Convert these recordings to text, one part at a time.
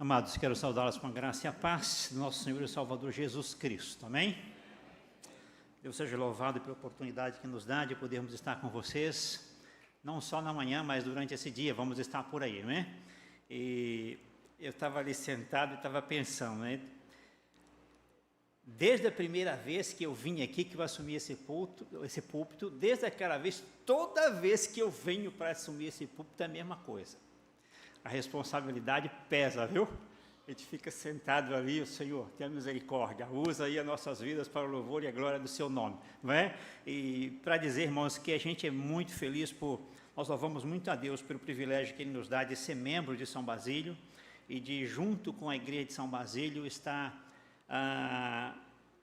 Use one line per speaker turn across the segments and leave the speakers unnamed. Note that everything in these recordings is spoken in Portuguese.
Amados, quero saudá-los com a graça e a paz do nosso Senhor e Salvador Jesus Cristo, amém? Deus seja louvado pela oportunidade que nos dá de podermos estar com vocês, não só na manhã, mas durante esse dia, vamos estar por aí, não é? E eu estava ali sentado e estava pensando, né? Desde a primeira vez que eu vim aqui, que eu assumi esse púlpito, desde aquela vez, toda vez que eu venho para assumir esse púlpito é a mesma coisa. A responsabilidade pesa, viu? A gente fica sentado ali, o Senhor, tenha misericórdia, usa aí as nossas vidas para o louvor e a glória do seu nome, não é? E para dizer, irmãos, que a gente é muito feliz nós louvamos muito a Deus pelo privilégio que Ele nos dá de ser membro de São Basílio e de, junto com a igreja de São Basílio, estar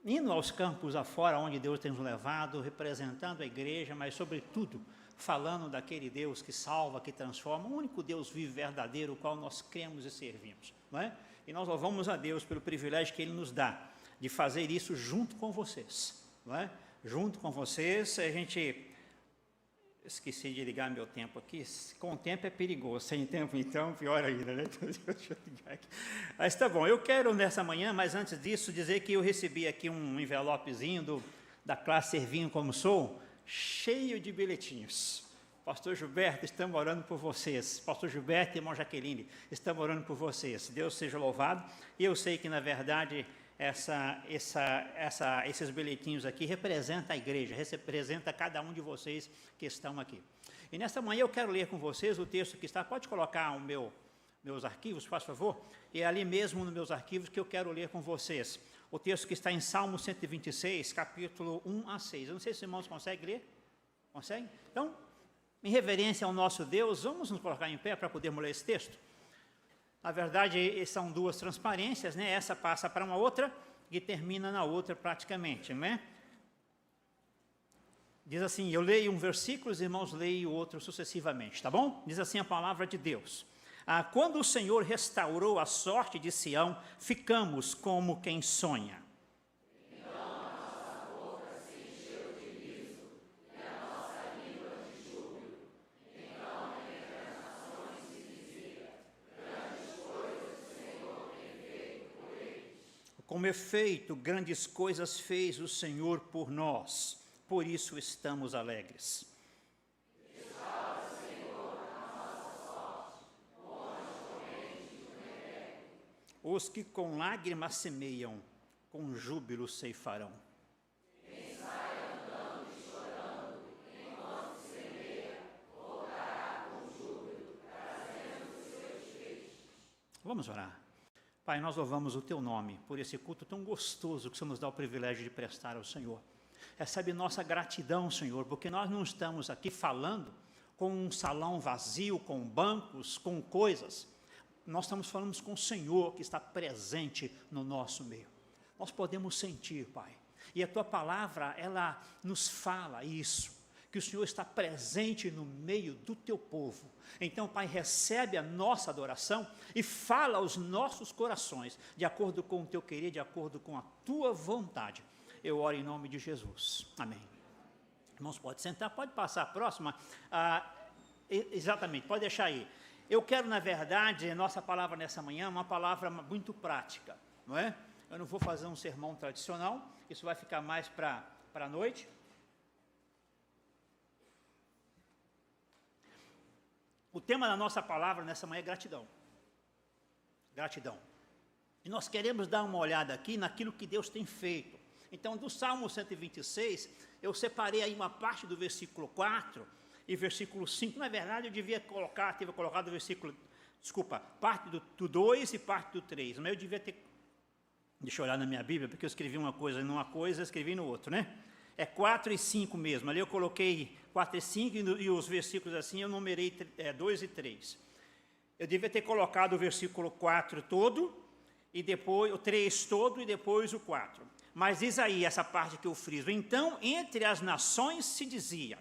indo aos campos afora, onde Deus tem nos levado, representando a igreja, mas, sobretudo, falando daquele Deus que salva, que transforma, o único Deus vivo verdadeiro, o qual nós cremos e servimos, não é? E nós louvamos a Deus pelo privilégio que Ele nos dá de fazer isso junto com vocês, não é? Junto com vocês, a gente... Esqueci de ligar meu tempo aqui. Com o tempo é perigoso, sem tempo então, pior ainda, né? Deixa eu ligar aqui. Mas tá bom, eu quero nessa manhã, mas antes disso, dizer que eu recebi aqui um envelopezinho da classe Servindo Como Sou, cheio de bilhetinhos. Pastor Gilberto, estamos orando por vocês. Pastor Gilberto e irmã Jaqueline, estamos orando por vocês. Deus seja louvado. E eu sei que, na verdade, esses bilhetinhos aqui representam a igreja, representa cada um de vocês que estão aqui. E nesta manhã eu quero ler com vocês o texto que está, pode colocar meus arquivos, por favor? E é ali mesmo nos meus arquivos que eu quero ler com vocês. O texto que está em Salmo 126, capítulo 1 a 6. Eu não sei se os irmãos conseguem ler. Conseguem? Então, em reverência ao nosso Deus, vamos nos colocar em pé para podermos ler esse texto? Na verdade, são duas transparências, né? Essa passa para uma outra e termina na outra praticamente, não é? Diz assim, eu leio um versículo, os irmãos leem o outro sucessivamente, tá bom? Diz assim a palavra de Deus. Quando o Senhor restaurou a sorte de Sião, ficamos como quem sonha. Como efeito, grandes coisas fez o Senhor por nós, por isso estamos alegres. Os que com lágrimas semeiam, com júbilo ceifarão. Quem sai andando e chorando, enquanto semeia, voltará com júbilo, trazendo seus feixes. Vamos orar. Pai, nós louvamos o Teu nome por esse culto tão gostoso que o Senhor nos dá o privilégio de prestar ao Senhor. Recebe nossa gratidão, Senhor, porque nós não estamos aqui falando com um salão vazio, com bancos, com coisas. Nós estamos falando com o Senhor que está presente no nosso meio. Nós podemos sentir, Pai, e a Tua palavra, ela nos fala isso, que o Senhor está presente no meio do Teu povo. Então, Pai, recebe a nossa adoração e fala aos nossos corações, de acordo com o Teu querer, de acordo com a Tua vontade. Eu oro em nome de Jesus. Amém. Irmãos, pode sentar, pode passar a próxima. Exatamente, pode deixar aí. Eu quero, na verdade, nossa palavra nessa manhã, uma palavra muito prática, não é? Eu não vou fazer um sermão tradicional, isso vai ficar mais para a noite. O tema da nossa palavra nessa manhã é gratidão. Gratidão. E nós queremos dar uma olhada aqui naquilo que Deus tem feito. Então, do Salmo 126, eu separei aí uma parte do versículo 4 e versículo 5. Na verdade, eu devia tive colocado o versículo, parte do 2 e parte do 3. Mas eu devia ter... Deixa eu olhar na minha Bíblia, porque eu escrevi uma coisa numa coisa, escrevi no outro, né? É 4 e 5 mesmo. Ali eu coloquei 4 e 5 e os versículos assim eu numerei 2 e 3. Eu devia ter colocado o versículo 4 todo, e depois o 3 todo e depois o 4. Mas diz aí essa parte que eu friso. Então, entre as nações se dizia,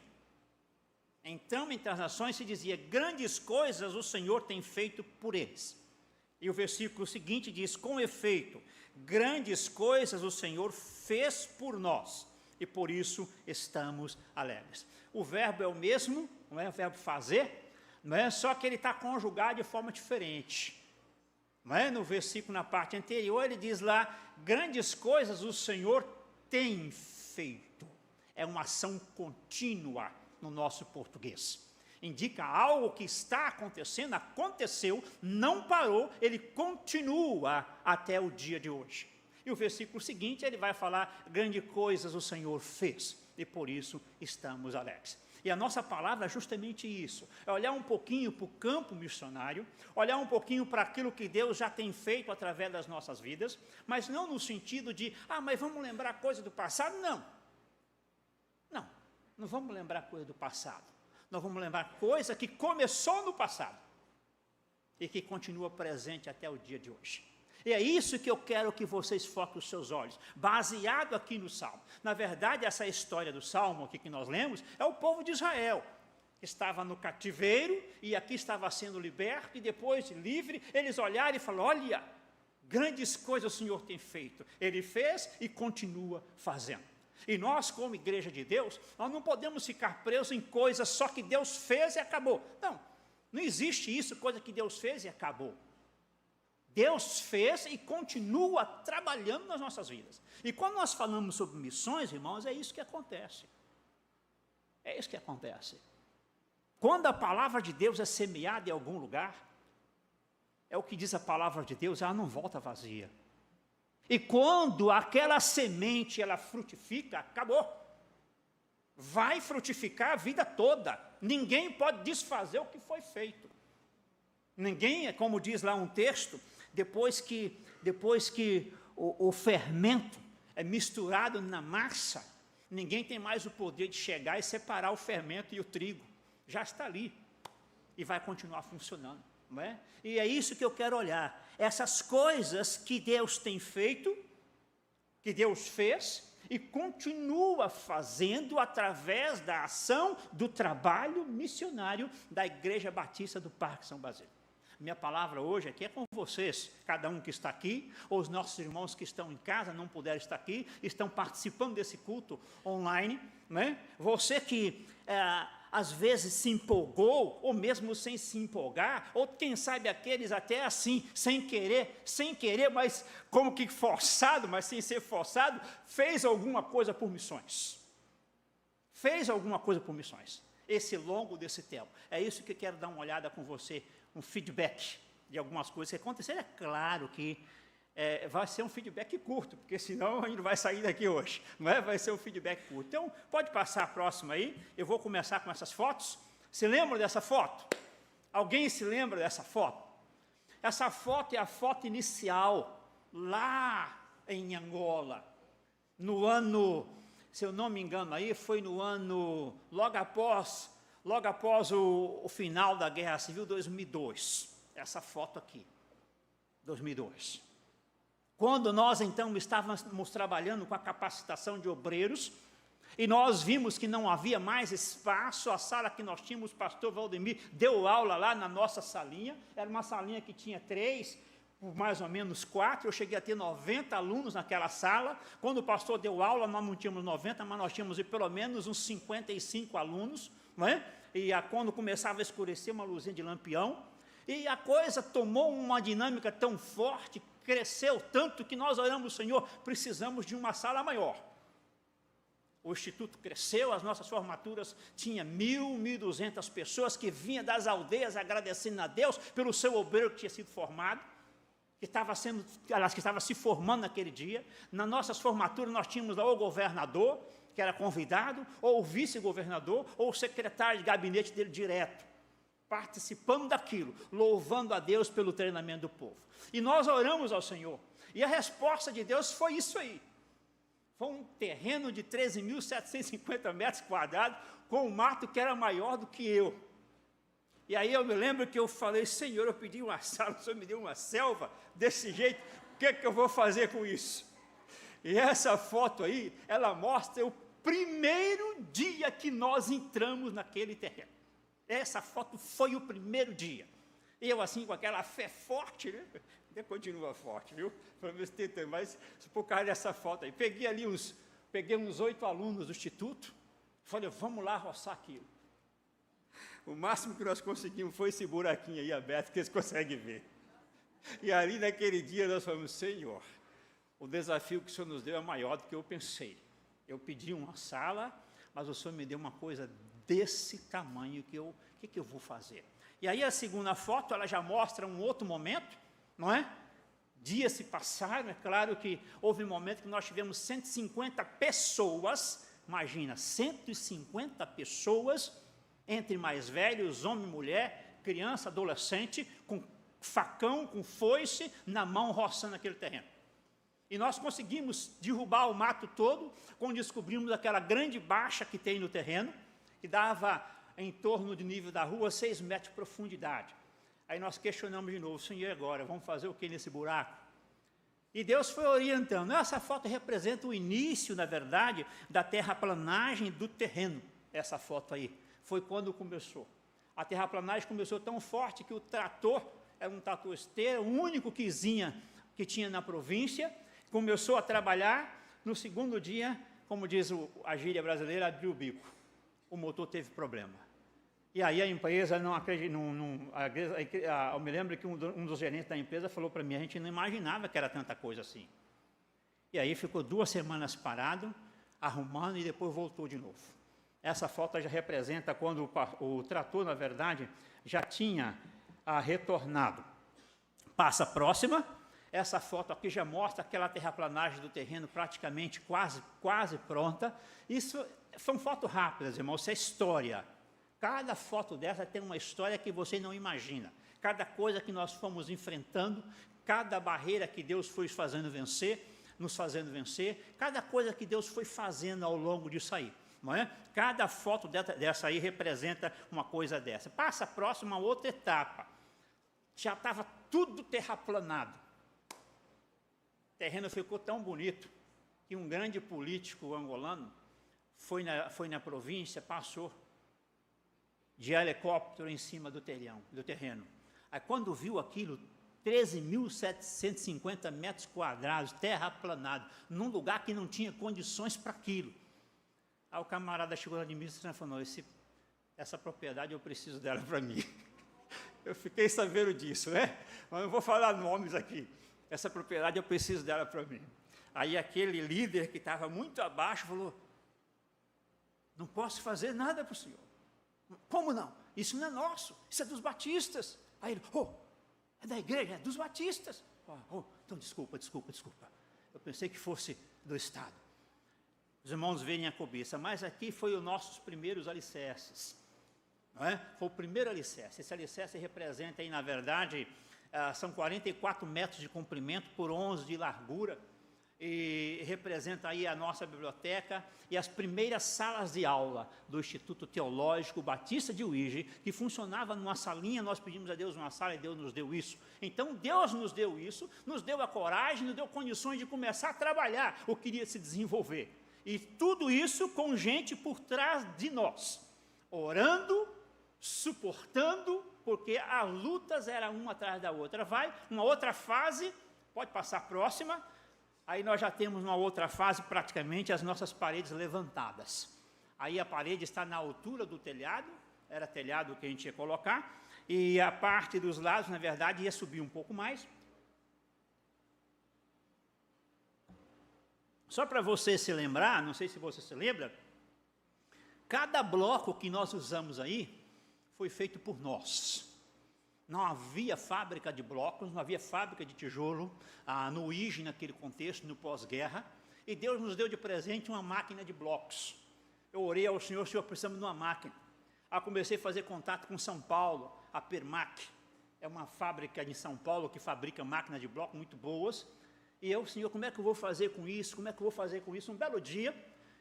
grandes coisas o Senhor tem feito por eles. E o versículo seguinte diz, com efeito, grandes coisas o Senhor fez por nós, e por isso estamos alegres. O verbo é o mesmo, não é o verbo fazer, não é? Só que ele está conjugado de forma diferente. Não é? No versículo, na parte anterior, ele diz lá, grandes coisas o Senhor tem feito. É uma ação contínua no nosso português. Indica algo que está acontecendo, aconteceu, não parou, ele continua até o dia de hoje. E o versículo seguinte, ele vai falar, grandes coisas o Senhor fez, e por isso estamos alegres. E a nossa palavra é justamente isso, é olhar um pouquinho para o campo missionário, olhar um pouquinho para aquilo que Deus já tem feito através das nossas vidas, mas não no sentido de, mas vamos lembrar coisa do passado, não. Não vamos lembrar coisa do passado. Nós vamos lembrar coisa que começou no passado e que continua presente até o dia de hoje. E é isso que eu quero que vocês foquem os seus olhos, baseado aqui no Salmo. Na verdade, essa história do Salmo aqui que nós lemos, é o povo de Israel, que estava no cativeiro e aqui estava sendo liberto, e depois livre, eles olharam e falaram, olha, grandes coisas o Senhor tem feito. Ele fez e continua fazendo. E nós, como igreja de Deus, nós não podemos ficar presos em coisas só que Deus fez e acabou. Não existe isso, coisa que Deus fez e acabou. Deus fez e continua trabalhando nas nossas vidas. E quando nós falamos sobre missões, irmãos, é isso que acontece. É isso que acontece. Quando a palavra de Deus é semeada em algum lugar, é o que diz a palavra de Deus, ela não volta vazia. E quando aquela semente, ela frutifica, acabou. Vai frutificar a vida toda. Ninguém pode desfazer o que foi feito. Ninguém, como diz lá um texto, depois que o fermento é misturado na massa, ninguém tem mais o poder de chegar e separar o fermento e o trigo. Já está ali. E vai continuar funcionando. Não é? E é isso que eu quero olhar. Essas coisas que Deus tem feito, que Deus fez e continua fazendo através da ação do trabalho missionário da Igreja Batista do Parque São Basílio. Minha palavra hoje aqui é com vocês, cada um que está aqui, ou os nossos irmãos que estão em casa, não puderam estar aqui, estão participando desse culto online, né? Você que às vezes se empolgou, ou mesmo sem se empolgar, ou quem sabe aqueles até assim, sem querer, mas como que forçado, mas sem ser forçado, fez alguma coisa por missões. Fez alguma coisa por missões. Esse longo desse tempo. É isso que eu quero dar uma olhada com você, um feedback de algumas coisas que aconteceram. É claro que vai ser um feedback curto, porque senão a gente não vai sair daqui hoje, não é? Vai ser um feedback curto. Então, pode passar a próxima aí, eu vou começar com essas fotos. Se lembra dessa foto? Alguém se lembra dessa foto? Essa foto é a foto inicial, lá em Angola, no ano, se eu não me engano aí, foi no ano, logo após o final da Guerra Civil, 2002, essa foto aqui, 2002. Quando nós, então, estávamos trabalhando com a capacitação de obreiros, e nós vimos que não havia mais espaço, a sala que nós tínhamos, o pastor Valdemir deu aula lá na nossa salinha, era uma salinha que tinha 3, mais ou menos 4, eu cheguei a ter 90 alunos naquela sala. Quando o pastor deu aula, nós não tínhamos 90, mas nós tínhamos pelo menos uns 55 alunos, não é? E quando começava a escurecer, uma luzinha de lampião, e a coisa tomou uma dinâmica tão forte, cresceu tanto que nós oramos, Senhor, precisamos de uma sala maior. O Instituto cresceu, as nossas formaturas tinha 1.200 pessoas que vinham das aldeias agradecendo a Deus pelo seu obreiro que tinha sido formado, que estava se formando naquele dia. Nas nossas formaturas nós tínhamos lá o governador, que era convidado, ou o vice-governador, ou o secretário de gabinete dele direto, participando daquilo, louvando a Deus pelo treinamento do povo. E nós oramos ao Senhor, e a resposta de Deus foi isso aí. Foi um terreno de 13.750 metros quadrados, com um mato que era maior do que eu. E aí eu me lembro que eu falei, Senhor, eu pedi uma sala, o Senhor me deu uma selva desse jeito, o que é que eu vou fazer com isso? E essa foto aí, ela mostra o primeiro dia que nós entramos naquele terreno. Essa foto foi o primeiro dia. Eu, assim, com aquela fé forte, né? Ainda continua forte, viu? Para ver se tem mais, por causa dessa foto aí. Peguei uns 8 alunos do Instituto, falei, vamos lá roçar aquilo. O máximo que nós conseguimos foi esse buraquinho aí aberto, que eles conseguem ver. E ali naquele dia nós falamos, Senhor, o desafio que o Senhor nos deu é maior do que eu pensei. Eu pedi uma sala, mas o Senhor me deu uma coisa desse tamanho que o que eu vou fazer? E aí a segunda foto, ela já mostra um outro momento, não é? Dias se passaram, é claro que houve um momento que nós tivemos 150 pessoas, imagina, 150 pessoas, entre mais velhos, homem e mulher, criança, adolescente, com facão, com foice, na mão, roçando aquele terreno. E nós conseguimos derrubar o mato todo, quando descobrimos aquela grande baixa que tem no terreno, que dava em torno do nível da rua 6 metros de profundidade. Aí nós questionamos de novo, Senhor, agora, vamos fazer o que nesse buraco? E Deus foi orientando. Essa foto representa o início, na verdade, da terraplanagem do terreno. Essa foto aí foi quando começou. A terraplanagem começou tão forte que o trator, era um trator esteira, o único que tinha na província, começou a trabalhar. No segundo dia, como diz a gíria brasileira, abriu o bico. O motor teve problema. E aí a empresa não acreditou, eu me lembro que um dos gerentes da empresa falou para mim, a gente não imaginava que era tanta coisa assim. E aí ficou 2 semanas parado, arrumando, e depois voltou de novo. Essa foto já representa quando o trator, na verdade, já tinha retornado. Passa a próxima. Essa foto aqui já mostra aquela terraplanagem do terreno praticamente quase pronta. Isso são fotos rápidas, irmão, isso é história. Cada foto dessa tem uma história que você não imagina. Cada coisa que nós fomos enfrentando, cada barreira que Deus foi nos fazendo vencer, cada coisa que Deus foi fazendo ao longo disso aí. Não é? Cada foto dessa aí representa uma coisa dessa. Passa a próxima, outra etapa. Já estava tudo terraplanado. O terreno ficou tão bonito que um grande político angolano foi na província, passou de helicóptero em cima do terreno. Aí quando viu aquilo, 13.750 metros quadrados, terraplanado, num lugar que não tinha condições para aquilo. Aí o camarada chegou lá de mim e falou, essa propriedade eu preciso dela para mim. Eu fiquei sabendo disso, né? Mas não vou falar nomes aqui. Essa propriedade eu preciso dela para mim. Aí aquele líder que estava muito abaixo falou, não posso fazer nada para o senhor. Como não? Isso não é nosso, isso é dos batistas. Aí ele, é da igreja, é dos batistas. Então desculpa. Eu pensei que fosse do Estado. Os irmãos veem a cobiça, mas aqui foi os nossos primeiros alicerces. Não é? Foi o primeiro alicerce. Esse alicerce representa aí, na verdade, são 44 metros de comprimento por 11 de largura, e representa aí a nossa biblioteca e as primeiras salas de aula do Instituto Teológico Batista de Uíge, que funcionava numa salinha. Nós pedimos a Deus uma sala e Deus nos deu isso. Então Deus nos deu isso, nos deu a coragem, nos deu condições de começar a trabalhar o que queria se desenvolver. E tudo isso com gente por trás de nós, orando, suportando, porque as lutas eram uma atrás da outra. Vai, uma outra fase, pode passar a próxima. Aí nós já temos uma outra fase, praticamente, as nossas paredes levantadas. Aí a parede está na altura do telhado, era telhado que a gente ia colocar, e a parte dos lados, na verdade, ia subir um pouco mais. Só para você se lembrar, não sei se você se lembra, cada bloco que nós usamos aí foi feito por nós. Não havia fábrica de blocos, não havia fábrica de tijolo no Uíge, naquele contexto, no pós-guerra, e Deus nos deu de presente uma máquina de blocos. Eu orei ao Senhor precisamos de uma máquina. Aí comecei a fazer contato com São Paulo, a Permac, é uma fábrica de São Paulo que fabrica máquinas de bloco muito boas, e eu, Senhor, como é que eu vou fazer com isso? Um belo dia,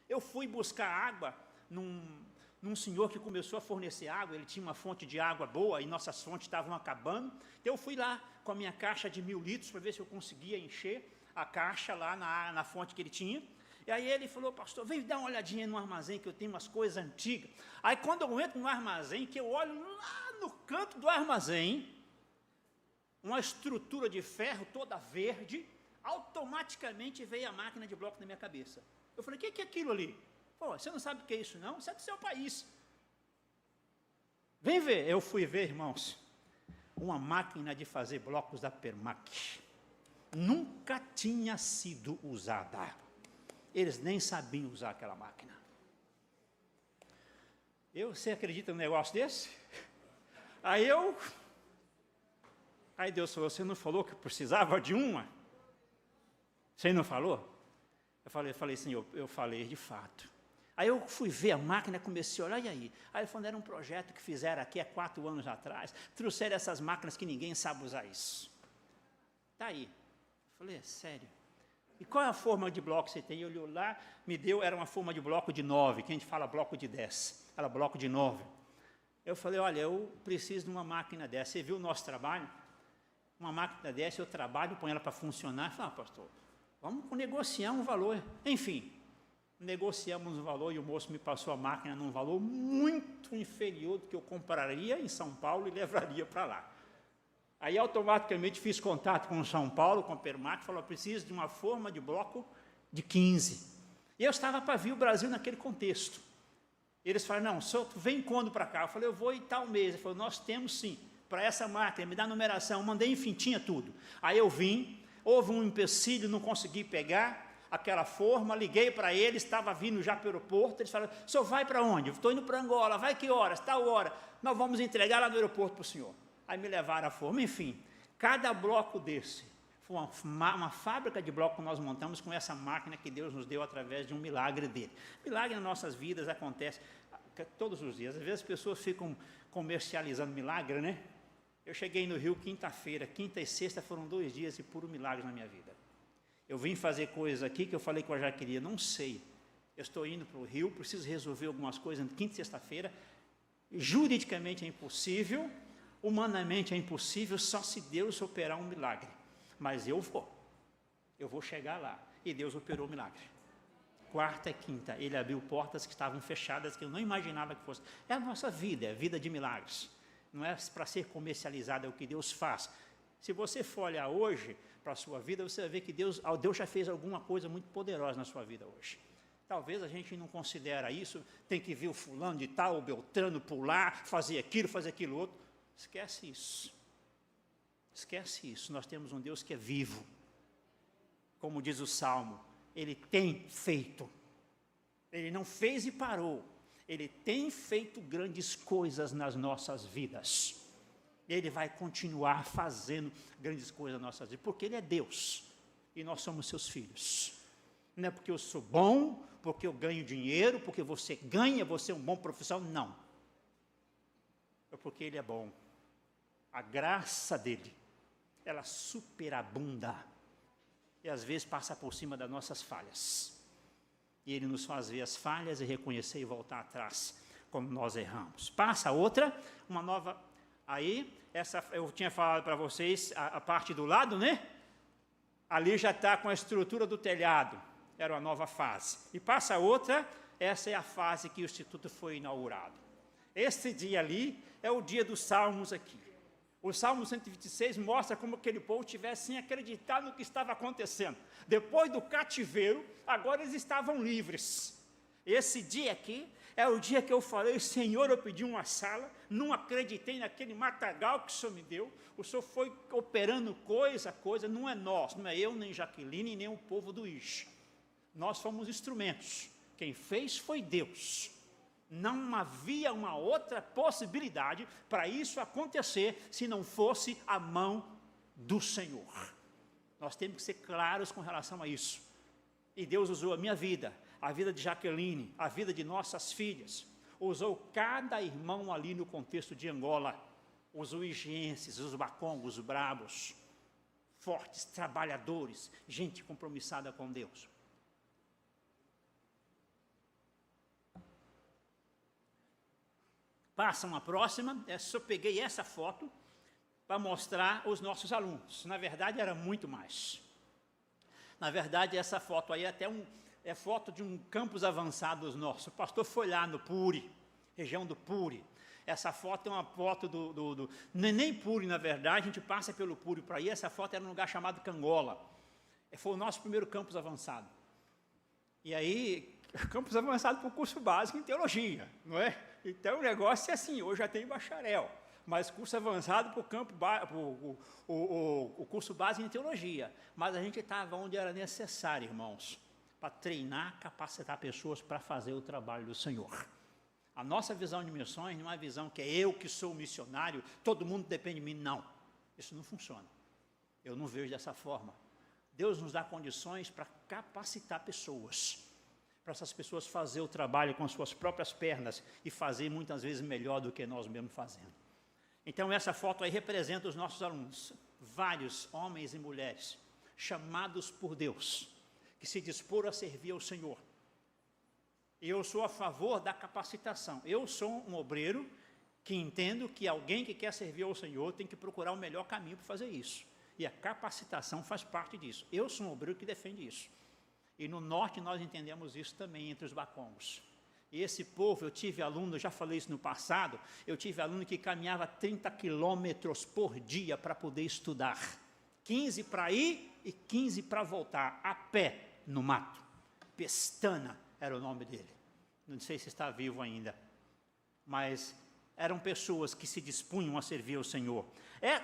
eu fui buscar água num senhor que começou a fornecer água. Ele tinha uma fonte de água boa e nossas fontes estavam acabando. Então eu fui lá com a minha caixa de 1.000 litros para ver se eu conseguia encher a caixa lá na fonte que ele tinha. E aí ele falou, pastor, vem dar uma olhadinha no armazém, que eu tenho umas coisas antigas. Aí quando eu entro no armazém, que eu olho lá no canto do armazém, uma estrutura de ferro toda verde, automaticamente veio a máquina de bloco na minha cabeça. Eu falei, o que é aquilo ali? Pô, você não sabe o que é isso não? Isso é do seu país. Vem ver. Eu fui ver, irmãos. uma máquina de fazer blocos da Permac. Nunca tinha sido usada. Eles nem sabiam usar aquela máquina. Você acredita num negócio desse? Aí Deus falou, você não falou que precisava de uma? Você não falou? Eu falei, Senhor, eu falei de fato. Aí eu fui ver a máquina, comecei a olhar, e aí? Aí ele falou, era um projeto que fizeram aqui há 4 anos atrás, trouxeram essas máquinas que ninguém sabe usar isso. Está aí. Eu falei, é sério? E qual é a forma de bloco que você tem? Ele olhou lá, me deu, era uma forma de bloco de 9, que a gente fala bloco de 10, era bloco de 9. Eu falei, olha, eu preciso de uma máquina dessa. Você viu o nosso trabalho? Uma máquina dessa, eu trabalho, ponho ela para funcionar. Eu falei, pastor, vamos negociar um valor. Enfim, negociamos um valor e o moço me passou a máquina num valor muito inferior do que eu compraria em São Paulo e levaria para lá. Aí, automaticamente, fiz contato com São Paulo, com a Permac, falou, preciso de uma forma de bloco de 15. E eu estava para vir o Brasil naquele contexto. Eles falaram, não, senhor, tu vem quando para cá? Eu falei, eu vou em tal mês. Ele falou, nós temos sim, para essa máquina, me dá a numeração. Eu mandei, enfim, tinha tudo. Aí eu vim, houve um empecilho, não consegui pegar aquela forma, liguei para eles, estava vindo já para o aeroporto, eles falaram, o senhor vai para onde? Estou indo para Angola, vai que horas? Tal hora. Nós vamos entregar lá no aeroporto para o senhor. Aí me levaram a forma, enfim, cada bloco desse, foi uma fábrica de bloco que nós montamos com essa máquina que Deus nos deu através de um milagre dele. Milagre nas nossas vidas acontece todos os dias, às vezes as pessoas ficam comercializando milagre, né? Eu cheguei no Rio quinta-feira, quinta e sexta foram 2 dias de puro milagre na minha vida. Eu vim fazer coisas aqui que eu falei que eu já queria, não sei. Eu estou indo para o Rio, preciso resolver algumas coisas quinta e sexta-feira. Juridicamente é impossível, humanamente é impossível, só se Deus operar um milagre. Mas eu vou chegar lá. E Deus operou o milagre. Quarta e quinta, Ele abriu portas que estavam fechadas, que eu não imaginava que fosse. É a nossa vida, é a vida de milagres. Não é para ser comercializada, é o que Deus faz. Se você for olhar hoje para a sua vida, você vai ver que Deus já fez alguma coisa muito poderosa na sua vida hoje. Talvez a gente não considere isso, tem que ver o fulano de tal, o Beltrano pular, fazer aquilo outro. Esquece isso. Esquece isso. Nós temos um Deus que é vivo. Como diz o Salmo, Ele tem feito. Ele não fez e parou. Ele tem feito grandes coisas nas nossas vidas. Ele vai continuar fazendo grandes coisas nas nossas vidas, porque Ele é Deus, e nós somos seus filhos. Não é porque eu sou bom, porque eu ganho dinheiro, porque você ganha, você é um bom profissional, não. É porque Ele é bom. A graça dEle, ela superabunda, e às vezes passa por cima das nossas falhas. E Ele nos faz ver as falhas e reconhecer e voltar atrás, quando nós erramos. Passa outra, uma nova. Aí, essa eu tinha falado para vocês, a parte do lado, né? Ali já está com a estrutura do telhado, era uma nova fase. E passa outra, essa é a fase que o Instituto foi inaugurado. Esse dia ali é o dia dos Salmos aqui. O Salmo 126 mostra como aquele povo tivesse sem acreditar no que estava acontecendo. Depois do cativeiro, agora eles estavam livres. Esse dia aqui é o dia que eu falei, Senhor, eu pedi uma sala, não acreditei naquele matagal que o Senhor me deu, o Senhor foi operando coisa, não é nós, não é eu, nem Jaqueline, nem o povo do Ixi. Nós fomos instrumentos, quem fez foi Deus. Não havia uma outra possibilidade para isso acontecer, se não fosse a mão do Senhor. Nós temos que ser claros com relação a isso. E Deus usou a minha vida, a vida de Jaqueline, a vida de nossas filhas, usou cada irmão ali no contexto de Angola, os uigienses, os bacongos, os brabos, fortes, trabalhadores, gente compromissada com Deus. Passa uma próxima, só peguei essa foto para mostrar os nossos alunos. Na verdade, era muito mais. Na verdade, essa foto aí é foto de um campus avançado nosso. O pastor foi lá no Puri, região do Puri. Essa foto é uma foto nem Puri, na verdade, a gente passa pelo Puri para aí. Essa foto era num lugar chamado Cangola. Foi o nosso primeiro campus avançado. E aí, campus avançado para o curso básico em teologia, não é? Então o negócio é assim, hoje já tem bacharel, mas curso avançado para o campo, o curso básico em teologia. Mas a gente estava onde era necessário, irmãos, para treinar, capacitar pessoas para fazer o trabalho do Senhor. A nossa visão de missões não é uma visão que é eu que sou missionário, todo mundo depende de mim, não. Isso não funciona. Eu não vejo dessa forma. Deus nos dá condições para capacitar pessoas, para essas pessoas fazer o trabalho com as suas próprias pernas e fazer muitas vezes melhor do que nós mesmos fazendo. Então essa foto aí representa os nossos alunos, vários homens e mulheres, chamados por Deus, que se disporam a servir ao Senhor. E eu sou a favor da capacitação. Eu sou um obreiro que entendo que alguém que quer servir ao Senhor tem que procurar o melhor caminho para fazer isso. E a capacitação faz parte disso. Eu sou um obreiro que defende isso. E no norte nós entendemos isso também entre os bacongos. E esse povo, eu tive aluno, já falei isso no passado, eu tive aluno que caminhava 30 quilômetros por dia para poder estudar. 15 para ir e 15 para voltar, a pé, no mato. Pestana era o nome dele. Não sei se está vivo ainda. Mas eram pessoas que se dispunham a servir ao Senhor.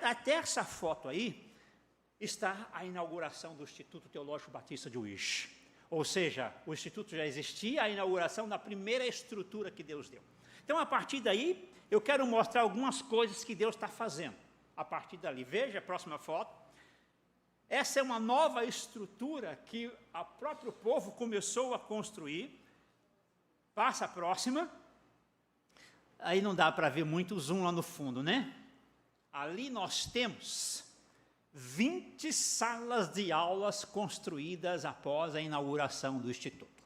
Até essa foto aí está a inauguração do Instituto Teológico Batista de Uísque. Ou seja, o Instituto já existia, a inauguração da primeira estrutura que Deus deu. Então, a partir daí, eu quero mostrar algumas coisas que Deus está fazendo. A partir dali, veja a próxima foto. Essa é uma nova estrutura que o próprio povo começou a construir. Passa a próxima. Aí não dá para ver muito o zoom lá no fundo, né? Ali nós temos 20 salas de aulas construídas após a inauguração do Instituto.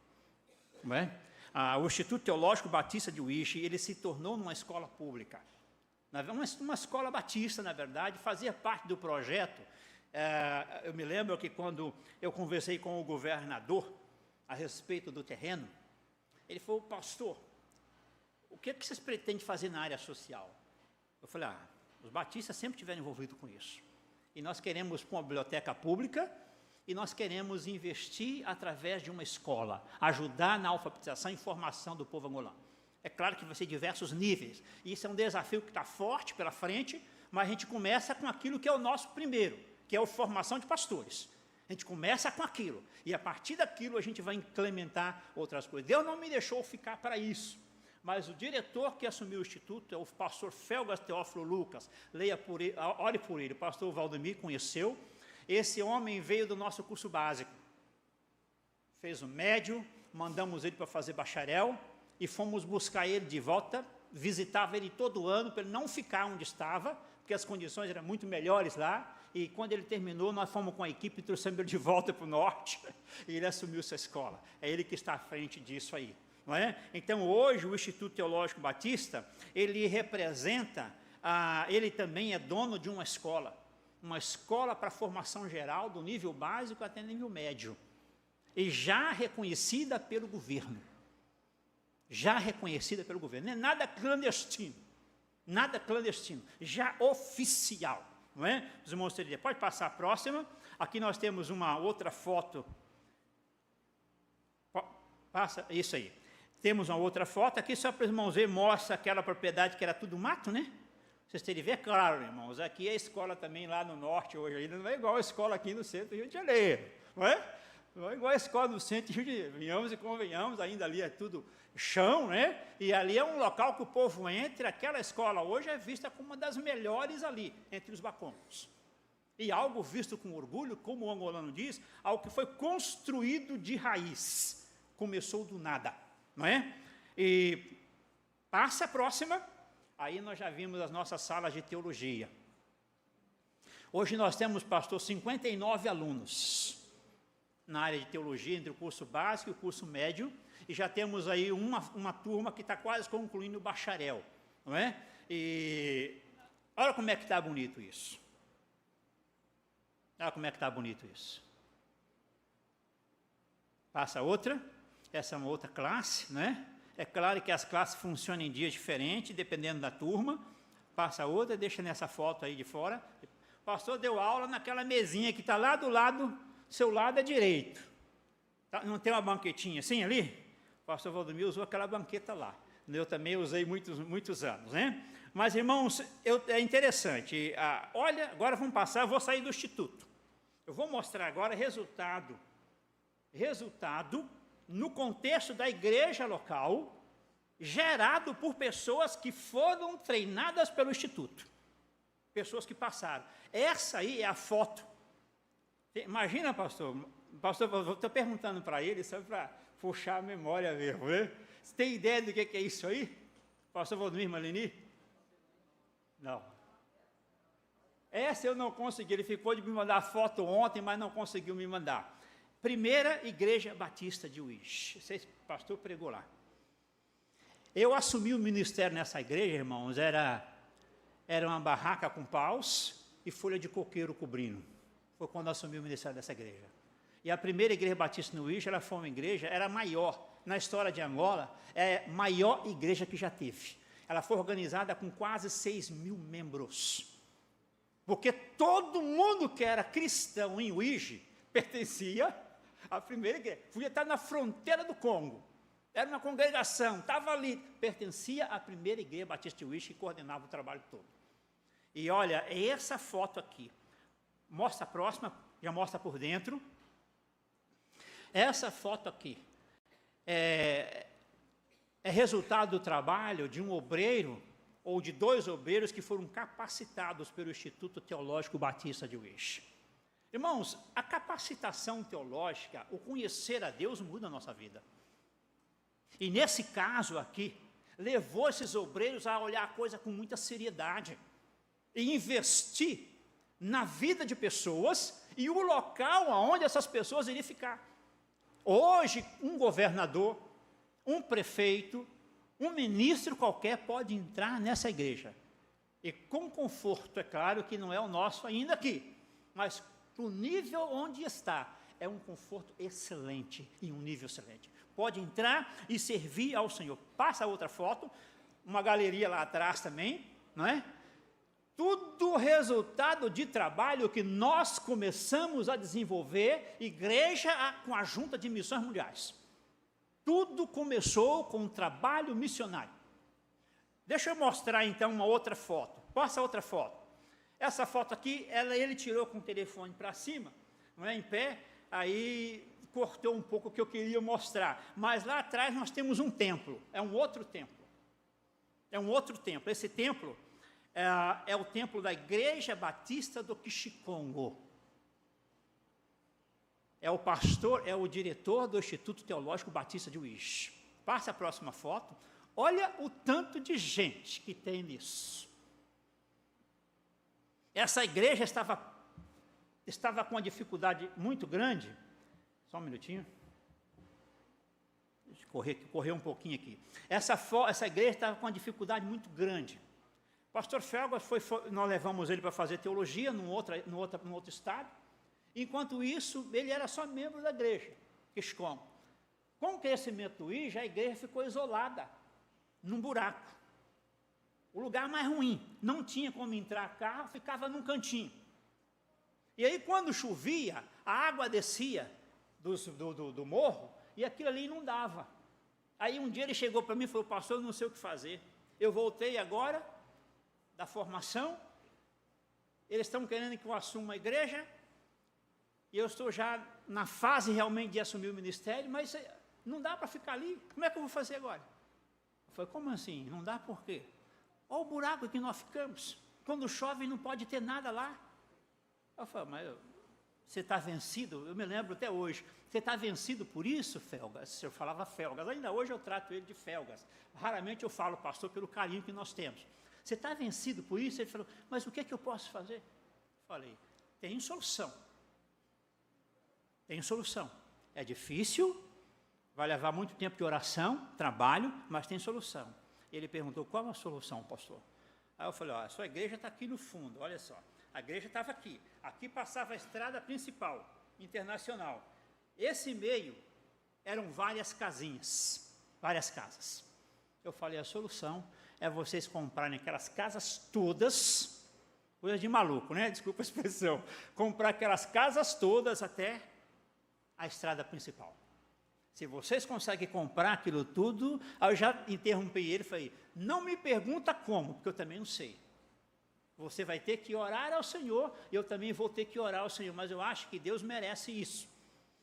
Não é? O Instituto Teológico Batista de Uísque, ele se tornou uma escola pública. Uma escola batista, na verdade, fazia parte do projeto. Eu me lembro que quando eu conversei com o governador a respeito do terreno, ele falou: pastor, o que vocês pretendem fazer na área social? Eu falei: os batistas sempre estiveram envolvidos com isso. E nós queremos uma biblioteca pública e nós queremos investir através de uma escola, ajudar na alfabetização e formação do povo angolano. É claro que vai ser diversos níveis. E isso é um desafio que está forte pela frente, mas a gente começa com aquilo que é o nosso primeiro, que é a formação de pastores. A gente começa com aquilo, e a partir daquilo a gente vai implementar outras coisas. Deus não me deixou ficar para isso, mas o diretor que assumiu o Instituto é o pastor Felgas Teófilo Lucas. Leia por ele, ore por ele. O pastor Valdemir conheceu. Esse homem veio do nosso curso básico. Fez o médio, mandamos ele para fazer bacharel, e fomos buscar ele de volta, visitava ele todo ano, para ele não ficar onde estava, porque as condições eram muito melhores lá. E quando ele terminou, nós fomos com a equipe e trouxemos ele de volta para o norte, e ele assumiu essa escola. É ele que está à frente disso aí. Não é? Então, hoje, o Instituto Teológico Batista, ele representa, ele também é dono de uma escola para formação geral, do nível básico até nível médio, e já reconhecida pelo governo. Não é nada clandestino, já oficial. Não é? Os irmãos, pode passar a próxima. Aqui nós temos uma outra foto. Passa, isso aí. Temos uma outra foto. Aqui só para os irmãos verem, mostra aquela propriedade que era tudo mato, né? Vocês terem ver, claro, irmãos. Aqui é a escola também lá no norte hoje ainda, não é igual a escola aqui no centro do Rio de Janeiro, não é? Não é igual a escola do centro do Rio de Janeiro. Venhamos e convenhamos, ainda ali é tudo chão, né? E ali é um local que o povo entra. Aquela escola hoje é vista como uma das melhores ali, entre os bacongos. E algo visto com orgulho, como o angolano diz, algo que foi construído de raiz. Começou do nada, não é? E passa a próxima. Aí nós já vimos as nossas salas de teologia. Hoje nós temos, pastor, 59 alunos na área de teologia, entre o curso básico e o curso médio, e já temos aí uma turma que está quase concluindo o bacharel, não é? E olha como é que está bonito isso. Olha como é que está bonito isso. Passa outra. Essa é uma outra classe, né? É claro que as classes funcionam em dias diferentes, dependendo da turma. Passa outra, deixa nessa foto aí de fora. O pastor deu aula naquela mesinha que está lá do lado, seu lado é direito. Tá, não tem uma banquetinha assim ali? O pastor Valdemir usou aquela banqueta lá. Eu também usei muitos anos, né? Mas, irmãos, é interessante. Olha, agora vamos passar, eu vou sair do Instituto. Eu vou mostrar agora resultado no contexto da igreja local, gerado por pessoas que foram treinadas pelo Instituto. Pessoas que passaram. Essa aí é a foto. Imagina, pastor, eu estou perguntando para ele, só para puxar a memória mesmo, né? Você tem ideia do que é isso aí? Pastor Valdemir Malini? Não. Essa eu não consegui, ele ficou de me mandar a foto ontem, mas não conseguiu me mandar. Primeira Igreja Batista de Uís. O pastor pregou lá. Eu assumi o ministério nessa igreja, irmãos, era uma barraca com paus e folha de coqueiro cobrindo. Foi quando eu assumi o ministério dessa igreja. E a primeira Igreja Batista no Uís, ela foi uma igreja, era maior. Na história de Angola, é a maior igreja que já teve. Ela foi organizada com quase 6.000 membros. Porque todo mundo que era cristão em Uís pertencia à primeira igreja. Podia estar na fronteira do Congo. Era uma congregação, estava ali. Pertencia à primeira Igreja Batista de Uís, que coordenava o trabalho todo. E olha, é essa foto aqui. Mostra a próxima, já mostra por dentro. Essa foto aqui é resultado do trabalho de um obreiro ou de 2 obreiros que foram capacitados pelo Instituto Teológico Batista de Uís. Irmãos, a capacitação teológica, o conhecer a Deus muda a nossa vida. E nesse caso aqui, levou esses obreiros a olhar a coisa com muita seriedade e investir na vida de pessoas e o local onde essas pessoas iriam ficar. Hoje, um governador, um prefeito, um ministro qualquer pode entrar nessa igreja. E com conforto, é claro que não é o nosso ainda aqui, mas o nível onde está é um conforto excelente e um nível excelente. Pode entrar e servir ao Senhor. Passa outra foto, uma galeria lá atrás também, não é? Tudo resultado de trabalho que nós começamos a desenvolver, igreja com a Junta de Missões Mundiais. Tudo começou com um trabalho missionário. Deixa eu mostrar então uma outra foto. Passa outra foto. Essa foto aqui, ele tirou com o telefone para cima, não é, em pé, aí cortou um pouco o que eu queria mostrar. Mas lá atrás nós temos um templo, é um outro templo. É um outro templo. Esse templo é o templo da Igreja Batista do Quixicongo. É o pastor, é o diretor do Instituto Teológico Batista de Uís. Passa a próxima foto. Olha o tanto de gente que tem nisso. Essa igreja estava com uma dificuldade muito grande. Só um minutinho. Deixa eu correr um pouquinho aqui. Essa igreja estava com uma dificuldade muito grande. O pastor Felgas, nós levamos ele para fazer teologia num outro estado. Enquanto isso, ele era só membro da igreja, Quixicongo. Com o crescimento do Uís, a igreja ficou isolada, num buraco. O lugar mais ruim, não tinha como entrar carro, ficava num cantinho. E aí, quando chovia, a água descia do morro, e aquilo ali inundava. Aí um dia ele chegou para mim e falou: pastor, eu não sei o que fazer. Eu voltei agora da formação, eles estão querendo que eu assuma a igreja, e eu estou já na fase realmente de assumir o ministério, mas não dá para ficar ali, como é que eu vou fazer agora? Eu falei: como assim? Não dá por quê? Olha o buraco que nós ficamos, quando chove não pode ter nada lá. Eu falei: mas você está vencido? Eu me lembro até hoje, você está vencido por isso, Felgas? Eu falava Felgas, ainda hoje eu trato ele de Felgas, raramente eu falo pastor pelo carinho que nós temos. Você está vencido por isso? Ele falou: mas o que é que eu posso fazer? Eu falei: tem solução. Tem solução. É difícil, vai levar muito tempo de oração, trabalho, mas tem solução. Ele perguntou: qual a solução, pastor? Aí eu falei: ó, a sua igreja está aqui no fundo, olha só. A igreja estava aqui. Aqui passava a estrada principal, internacional. Esse meio eram várias casinhas, várias casas. Eu falei: a solução é vocês comprarem aquelas casas todas, coisa de maluco, né? Desculpa a expressão. Comprar aquelas casas todas até a estrada principal. Se vocês conseguem comprar aquilo tudo, aí eu já interrompi ele e falei, não me pergunta como, porque eu também não sei. Você vai ter que orar ao Senhor, e eu também vou ter que orar ao Senhor, mas eu acho que Deus merece isso.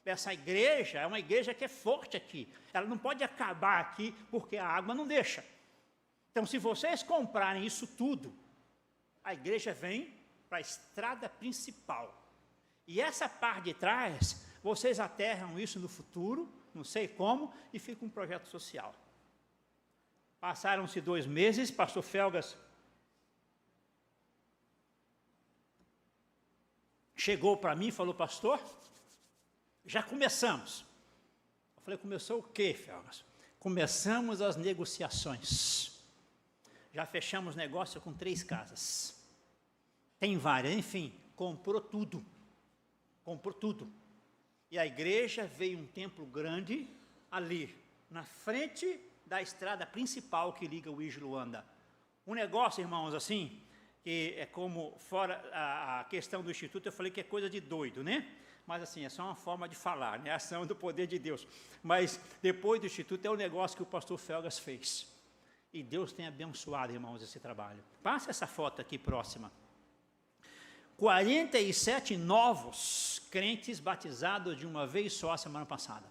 Essa igreja é uma igreja que é forte aqui, ela não pode acabar aqui, porque a água não deixa. Então, se vocês comprarem isso tudo, a igreja vem para a estrada principal. E essa parte de trás, vocês aterram isso no futuro, não sei como, e fica um projeto social. Passaram-se 2 meses, pastor Felgas chegou para mim e falou, pastor, já começamos. Eu falei, começou o quê, Felgas? Começamos as negociações. Já fechamos negócio com 3 casas. Tem várias, enfim, comprou tudo. Comprou tudo. E a igreja veio um templo grande ali, na frente da estrada principal que liga o Iji Luanda. Um negócio, irmãos, assim, que é como fora a questão do Instituto, eu falei que é coisa de doido, né? Mas assim, é só uma forma de falar, né? A ação do poder de Deus. Mas depois do Instituto é o negócio que o pastor Felgas fez. E Deus tem abençoado, irmãos, esse trabalho. Passa essa foto aqui próxima. 47 novos crentes batizados de uma vez só a semana passada.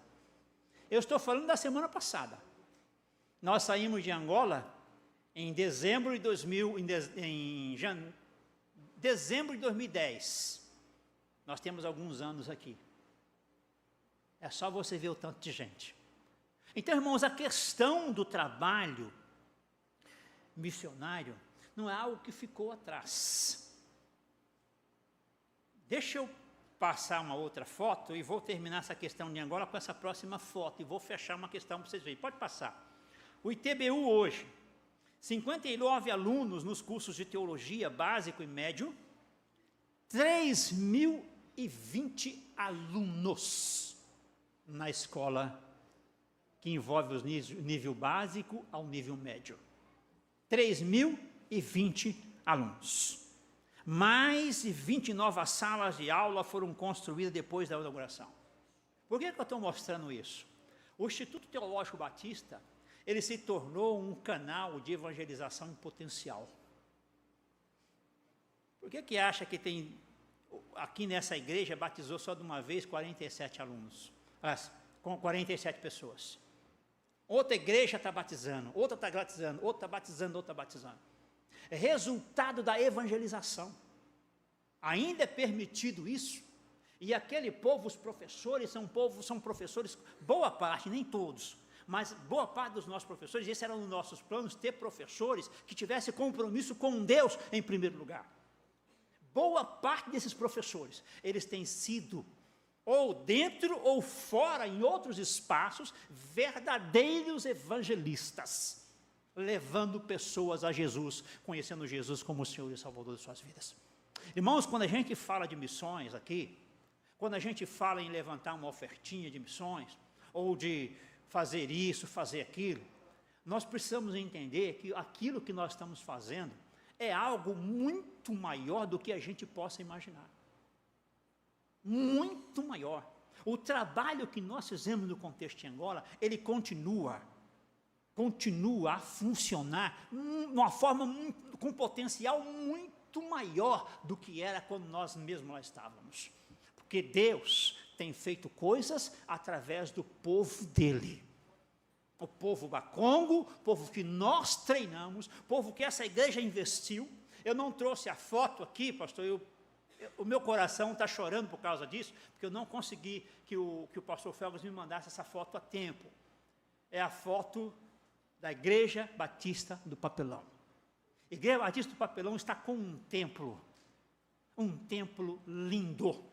Eu estou falando da semana passada. Nós saímos de Angola em dezembro de 2010. Nós temos alguns anos aqui. É só você ver o tanto de gente. Então, irmãos, a questão do trabalho missionário não é algo que ficou atrás. Deixa eu passar uma outra foto e vou terminar essa questão de Angola com essa próxima foto e vou fechar uma questão para vocês verem. Pode passar. O ITBU hoje, 59 alunos nos cursos de teologia básico e médio, 3.020 alunos na escola que envolve o nível básico ao nível médio. 3.020 alunos. Mais de 20 novas salas de aula foram construídas depois da inauguração. Por que eu estou mostrando isso? O Instituto Teológico Batista, ele se tornou um canal de evangelização em potencial. Por que acha que tem, aqui nessa igreja, batizou só de uma vez 47 alunos? Com 47 pessoas. Outra igreja está batizando, outra está batizando, outra está batizando, outra está batizando. É resultado da evangelização. Ainda é permitido isso, e aquele povo, os professores, são professores, boa parte, nem todos, mas boa parte dos nossos professores, esse era um dos nossos planos, ter professores que tivessem compromisso com Deus em primeiro lugar. Boa parte desses professores, eles têm sido, ou dentro ou fora, em outros espaços, verdadeiros evangelistas, levando pessoas a Jesus, conhecendo Jesus como o Senhor e Salvador de suas vidas. Irmãos, quando a gente fala de missões aqui, quando a gente fala em levantar uma ofertinha de missões, ou de fazer isso, fazer aquilo, nós precisamos entender que aquilo que nós estamos fazendo é algo muito maior do que a gente possa imaginar. Muito maior. O trabalho que nós fizemos no contexto de Angola, ele continua a funcionar de uma forma com potencial muito maior do que era quando nós mesmos lá estávamos. Porque Deus tem feito coisas através do povo dele. O povo Bakongo, o povo que nós treinamos, o povo que essa igreja investiu. Eu não trouxe a foto aqui, pastor, o meu coração está chorando por causa disso, porque eu não consegui que o pastor Felgas me mandasse essa foto a tempo. É a foto da Igreja Batista do Papelão. A Igreja Batista do Papelão está com um templo lindo,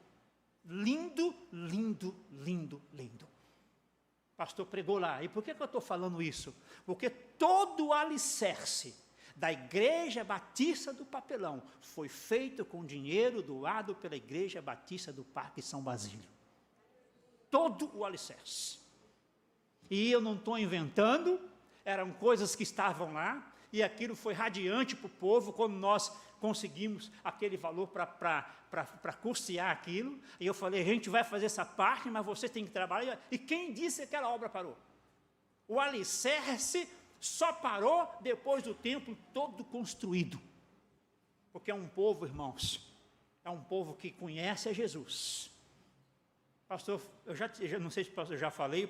lindo, lindo, lindo, lindo. O pastor pregou lá. E por que eu estou falando isso? Porque todo o alicerce da Igreja Batista do Papelão foi feito com dinheiro doado pela Igreja Batista do Parque São Basílio. Todo o alicerce. E eu não estou inventando, eram coisas que estavam lá, e aquilo foi radiante para o povo, quando nós conseguimos aquele valor para custear aquilo, e eu falei, a gente vai fazer essa parte, mas você tem que trabalhar, e quem disse que aquela obra parou? O alicerce só parou depois do templo todo construído, porque é um povo, irmãos, é um povo que conhece a Jesus. Pastor, eu não sei se eu já falei,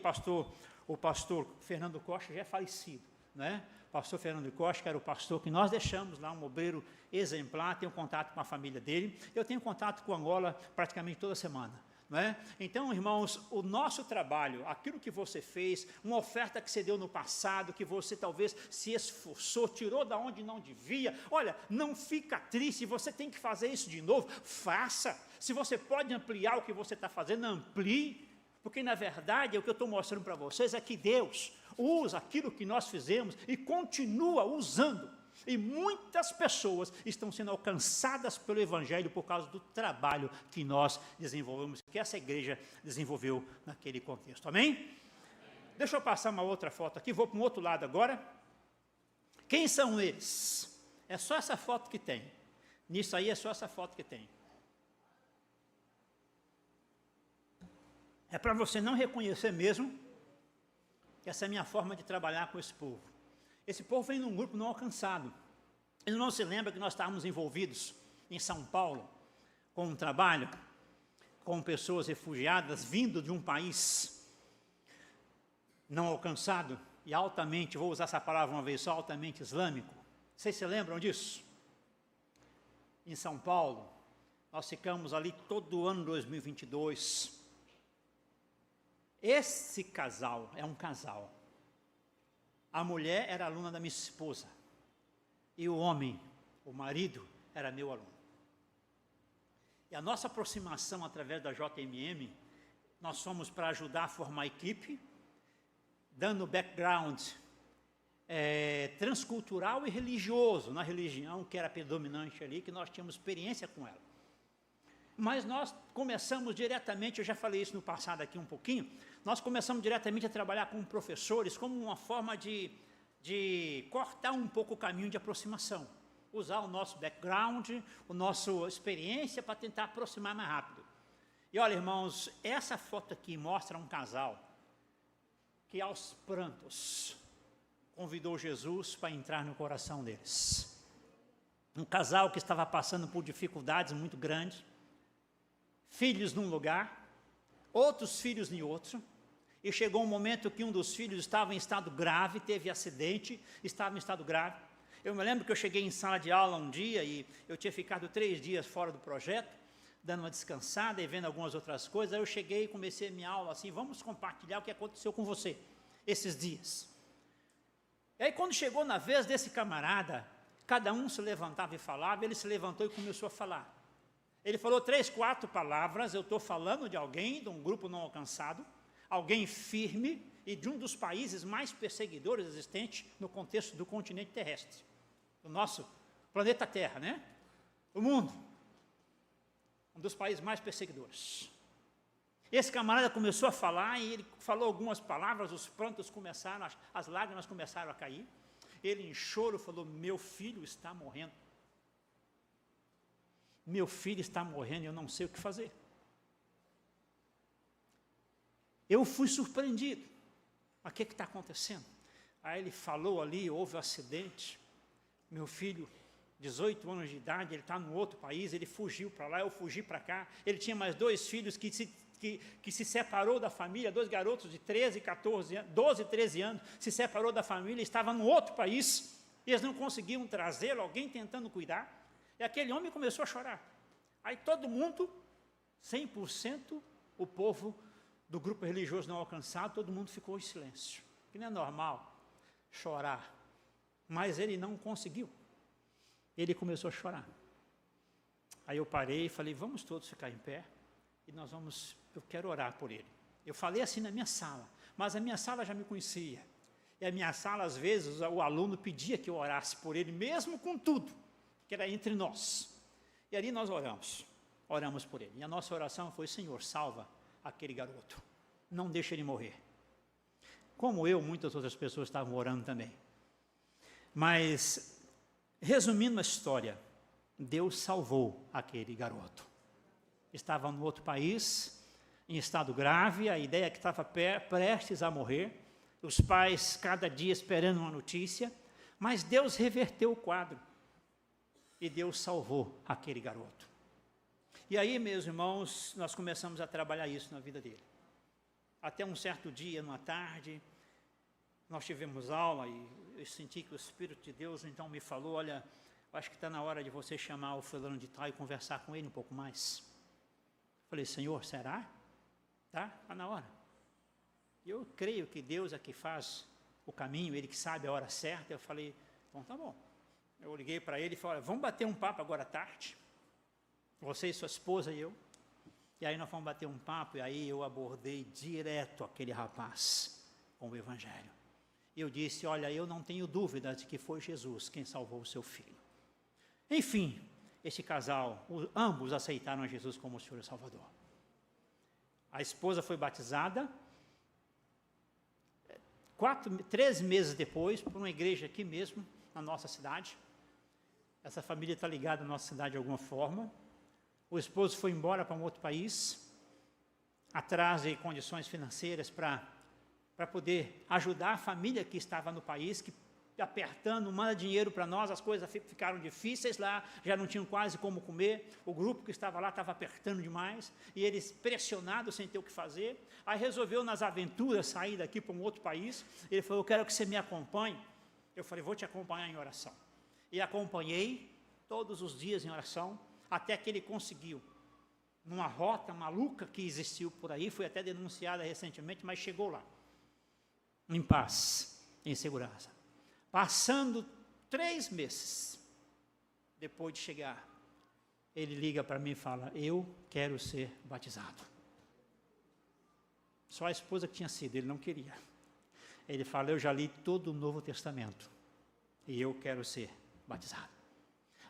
o pastor Fernando Costa já é falecido, né? Pastor Fernando Costa, que era o pastor que nós deixamos lá, um obreiro exemplar, tenho contato com a família dele, eu tenho contato com Angola praticamente toda semana, não é? Então, irmãos, o nosso trabalho, aquilo que você fez, uma oferta que você deu no passado, que você talvez se esforçou, tirou da onde não devia, olha, não fica triste, você tem que fazer isso de novo, faça. Se você pode ampliar o que você está fazendo, amplie, porque na verdade o que eu estou mostrando para vocês é que Deus usa aquilo que nós fizemos e continua usando. E muitas pessoas estão sendo alcançadas pelo Evangelho por causa do trabalho que nós desenvolvemos, que essa igreja desenvolveu naquele contexto. Amém? Deixa eu passar uma outra foto aqui, vou para um outro lado agora. Quem são eles? É só essa foto que tem. Nisso aí é só essa foto que tem. É para você não reconhecer mesmo que essa é a minha forma de trabalhar com esse povo. Esse povo vem num grupo não alcançado. Ele não se lembra que nós estávamos envolvidos em São Paulo com um trabalho, com pessoas refugiadas vindo de um país não alcançado e altamente, vou usar essa palavra uma vez só, altamente islâmico. Vocês se lembram disso? Em São Paulo, nós ficamos ali todo o ano 2022. Esse casal é um casal. A mulher era aluna da minha esposa. E o homem, o marido, era meu aluno. E a nossa aproximação através da JMM, nós fomos para ajudar a formar a equipe, dando background transcultural e religioso, na religião que era predominante ali, que nós tínhamos experiência com ela. Mas nós começamos diretamente, eu já falei isso no passado aqui um pouquinho, nós começamos diretamente a trabalhar com professores como uma forma de cortar um pouco o caminho de aproximação. Usar o nosso background, a nossa experiência para tentar aproximar mais rápido. E olha, irmãos, essa foto aqui mostra um casal que aos prantos convidou Jesus para entrar no coração deles. Um casal que estava passando por dificuldades muito grandes, filhos num lugar, outros filhos em outro, e chegou um momento que um dos filhos estava em estado grave, teve acidente, estava em estado grave. Eu me lembro que eu cheguei em sala de aula um dia e eu tinha ficado 3 dias fora do projeto, dando uma descansada e vendo algumas outras coisas. Aí eu cheguei e comecei a minha aula assim, vamos compartilhar o que aconteceu com você esses dias. E aí quando chegou na vez desse camarada, cada um se levantava e falava, ele se levantou e começou a falar. Ele falou 3, 4 palavras, eu estou falando de alguém, de um grupo não alcançado, alguém firme e de um dos países mais perseguidores existentes no contexto do continente terrestre, do nosso planeta Terra, né? O mundo, um dos países mais perseguidores. Esse camarada começou a falar e ele falou algumas palavras, os prantos começaram, as lágrimas começaram a cair. Ele em choro falou, meu filho está morrendo. Meu filho está morrendo e eu não sei o que fazer. Eu fui surpreendido. Mas o que está acontecendo? Aí ele falou ali, houve um acidente. Meu filho, 18 anos de idade, ele está num outro país, ele fugiu para lá, eu fugi para cá. Ele tinha mais 2 filhos que se separou da família, 2 garotos de 13, 14 anos, 12, 13 anos, se separou da família, estava num outro país, e eles não conseguiam trazê-lo, alguém tentando cuidar. E aquele homem começou a chorar. Aí todo mundo, 100%, o povo do grupo religioso não alcançado, todo mundo ficou em silêncio. Que não é normal chorar. Mas ele não conseguiu. Ele começou a chorar. Aí eu parei e falei, vamos todos ficar em pé e eu quero orar por ele. Eu falei assim na minha sala, mas a minha sala já me conhecia. E a minha sala, às vezes, o aluno pedia que eu orasse por ele, mesmo com tudo, que era entre nós. E ali nós oramos por ele. E a nossa oração foi, Senhor, salva aquele garoto, não deixa ele morrer. Como eu, muitas outras pessoas estavam orando também. Mas, resumindo a história, Deus salvou aquele garoto. Estava no outro país, em estado grave, a ideia é que estava prestes a morrer, os pais cada dia esperando uma notícia, mas Deus reverteu o quadro, e Deus salvou aquele garoto. E aí, meus irmãos, nós começamos a trabalhar isso na vida dele. Até um certo dia, numa tarde, nós tivemos aula e eu senti que o Espírito de Deus então me falou, olha, acho que está na hora de você chamar o fulano de tal e conversar com ele um pouco mais. Falei, Senhor, será? Tá na hora. Eu creio que Deus é que faz o caminho, Ele que sabe a hora certa. Eu falei, então tá bom. Eu liguei para ele e falei, olha, vamos bater um papo agora à tarde, você e sua esposa e eu. E aí nós fomos bater um papo, e aí eu abordei direto aquele rapaz com o Evangelho. E eu disse, olha, eu não tenho dúvida de que foi Jesus quem salvou o seu filho. Enfim, este casal, ambos aceitaram a Jesus como o Senhor e Salvador. A esposa foi batizada, 3 meses depois, por uma igreja aqui mesmo, na nossa cidade. Essa família está ligada à nossa cidade de alguma forma. O esposo foi embora para um outro país, atrás de condições financeiras para poder ajudar a família que estava no país, que apertando, manda dinheiro para nós, as coisas ficaram difíceis lá, já não tinham quase como comer, o grupo que estava lá estava apertando demais, e eles pressionados sem ter o que fazer, aí resolveu nas aventuras sair daqui para um outro país, ele falou, eu quero que você me acompanhe, eu falei, vou te acompanhar em oração, e acompanhei todos os dias em oração, até que ele conseguiu, numa rota maluca que existiu por aí, foi até denunciada recentemente, mas chegou lá, em paz, em segurança. Passando 3 meses, depois de chegar, ele liga para mim e fala, eu quero ser batizado. Só a esposa que tinha sido, ele não queria. Ele fala, eu já li todo o Novo Testamento, e eu quero ser batizado.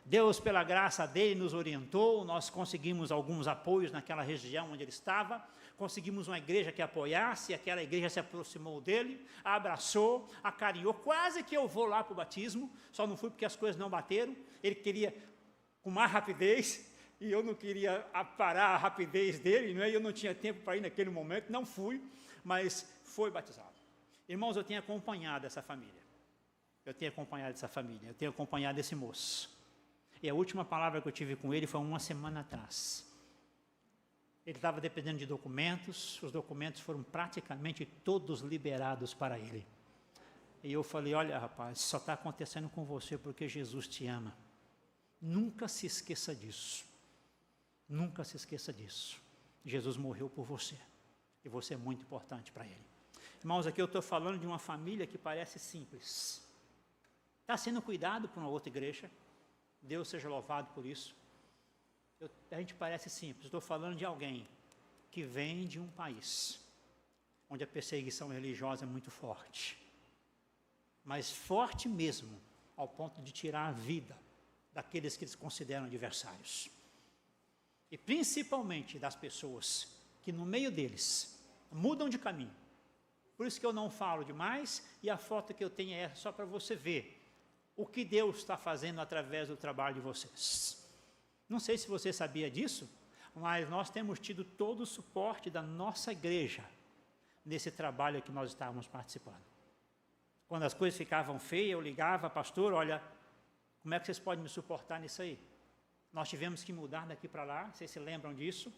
Deus, pela graça dele, nos orientou, nós conseguimos alguns apoios naquela região onde ele estava, conseguimos uma igreja que apoiasse, aquela igreja se aproximou dele, abraçou, acarinhou, quase que eu vou lá para o batismo, só não fui porque as coisas não bateram, ele queria com mais rapidez, e eu não queria parar a rapidez dele, não é? Eu não tinha tempo para ir naquele momento, não fui, mas foi batizado. Irmãos, eu tenho acompanhado essa família, eu tenho acompanhado esse moço, e a última palavra que eu tive com ele foi 1 semana atrás. Ele estava dependendo de documentos, os documentos foram praticamente todos liberados para ele. E eu falei, olha rapaz, só está acontecendo com você porque Jesus te ama. Nunca se esqueça disso. Nunca se esqueça disso. Jesus morreu por você. E você é muito importante para ele. Irmãos, aqui eu estou falando de uma família que parece simples. Está sendo cuidado por uma outra igreja. Deus seja louvado por isso. A gente parece simples, estou falando de alguém que vem de um país onde a perseguição religiosa é muito forte, mas forte mesmo, ao ponto de tirar a vida daqueles que eles consideram adversários. E principalmente das pessoas que no meio deles mudam de caminho. Por isso que eu não falo demais, e a foto que eu tenho é só para você ver o que Deus está fazendo através do trabalho de vocês. Não sei se você sabia disso, mas nós temos tido todo o suporte da nossa igreja nesse trabalho que nós estávamos participando. Quando as coisas ficavam feias, eu ligava, pastor, olha, como é que vocês podem me suportar nisso aí? Nós tivemos que mudar daqui para lá, vocês se lembram disso?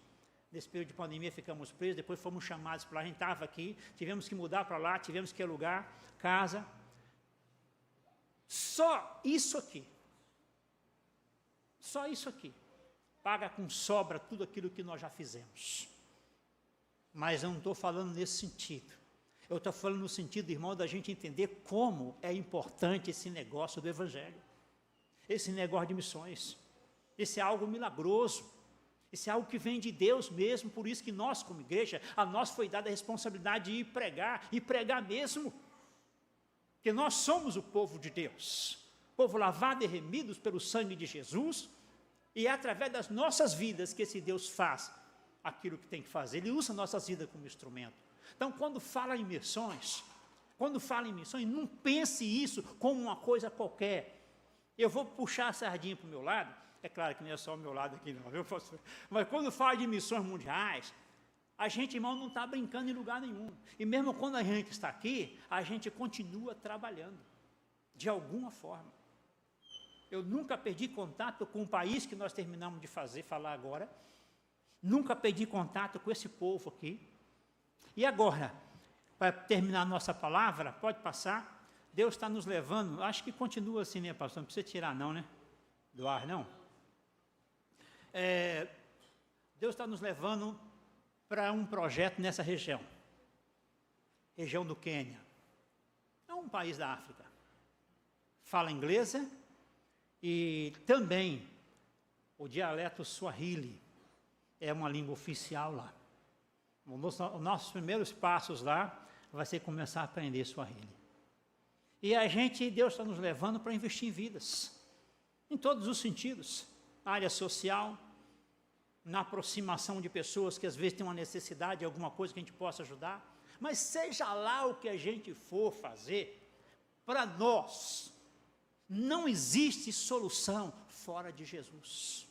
Nesse período de pandemia ficamos presos, depois fomos chamados para lá, a gente estava aqui, tivemos que mudar para lá, tivemos que alugar casa. Só isso aqui, paga com sobra tudo aquilo que nós já fizemos. Mas eu não estou falando nesse sentido. Eu estou falando no sentido, irmão, da gente entender como é importante esse negócio do Evangelho. Esse negócio de missões. Esse é algo milagroso. Esse é algo que vem de Deus mesmo. Por isso que nós, como igreja, a nós foi dada a responsabilidade de ir pregar, e pregar mesmo. Porque nós somos o povo de Deus. Povo lavado e remidos pelo sangue de Jesus. E é através das nossas vidas que esse Deus faz aquilo que tem que fazer. Ele usa nossas vidas como instrumento. Então, quando fala em missões, não pense isso como uma coisa qualquer. Eu vou puxar a sardinha para o meu lado. É claro que não é só o meu lado aqui não, viu, pastor? Mas quando fala de missões mundiais, a gente, irmão, não está brincando em lugar nenhum. E mesmo quando a gente está aqui, a gente continua trabalhando, de alguma forma. Eu nunca perdi contato com o país que nós terminamos de falar agora. Nunca perdi contato com esse povo aqui. E agora, para terminar a nossa palavra, pode passar. Deus está nos levando, acho que continua assim, né, pastor? Não precisa tirar não, né? Do ar, não? Deus está nos levando para um projeto nessa região. Região do Quênia. É um país da África. Fala inglesa e também o dialeto Swahili é uma língua oficial lá. Os nossos primeiros passos lá vai ser começar a aprender Swahili. E Deus está nos levando para investir em vidas, em todos os sentidos, na área social, na aproximação de pessoas que às vezes têm uma necessidade de alguma coisa que a gente possa ajudar, mas seja lá o que a gente for fazer, para nós, não existe solução fora de Jesus.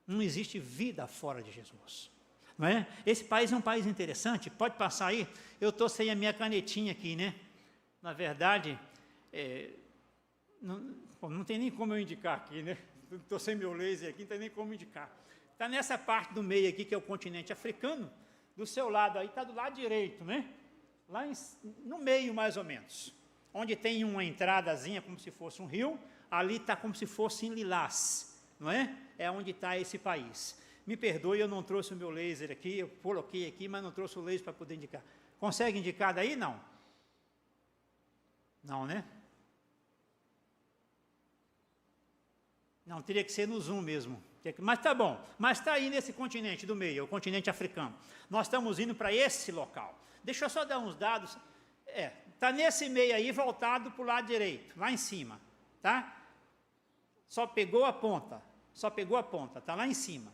Não existe vida fora de Jesus. Não é? Esse país é um país interessante, pode passar aí, eu estou sem a minha canetinha aqui, né? Na verdade, não tem nem como eu indicar aqui, né? Estou sem meu laser aqui, não tem nem como indicar. Está nessa parte do meio aqui, que é o continente africano, do seu lado aí, está do lado direito, né? Lá no meio, mais ou menos. Onde tem uma entradazinha, como se fosse um rio, ali está como se fosse em lilás, não é? É onde está esse país. Me perdoe, eu não trouxe o meu laser aqui, eu coloquei aqui, mas não trouxe o laser para poder indicar. Consegue indicar daí? Não. Não, né? Não, teria que ser no zoom mesmo. Mas tá bom, mas está aí nesse continente do meio, o continente africano. Nós estamos indo para esse local. Deixa eu só dar uns dados. Está nesse meio aí, voltado para o lado direito, lá em cima, tá? Só pegou a ponta, está lá em cima.